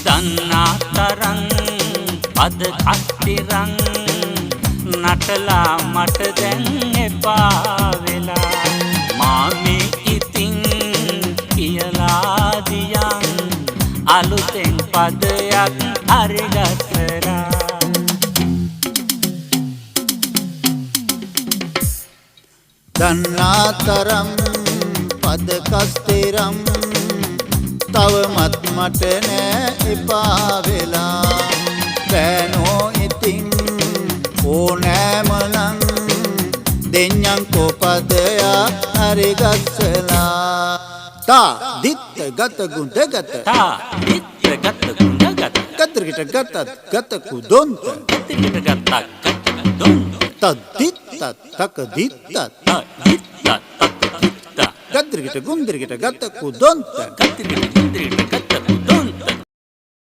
දන්නා තරං අද කට්ටිරං නටලා මට දැන් එපා වෙලා මාමේ ඉතින් කියලා දියන් අලුතෙන් පදයක් අරගත්තා දන්නා තරම් පද කස්තිරම් තවමත් මට නෑ එපා වෙලා බෑනෝ ඉතින් ඕනෑමලං දෙඤ්ඤංකෝ පදයා හරිගස්සලා තා දිත්ත ගත ගුණ ගත තා දිත්ත ගත ගුණ ගත කතරකිට ගතත් ගත කුදොන්ත කතරකිට ගතක් ගත කුදොන්ත තදිත්ත තක දිත්ත දිත්ත තක දිත්ත ගද්දරකිට ගුන්දරකිට ගත කුදොන්ත කතරකිට ගුන්දරකිට ගත කුදොන්ත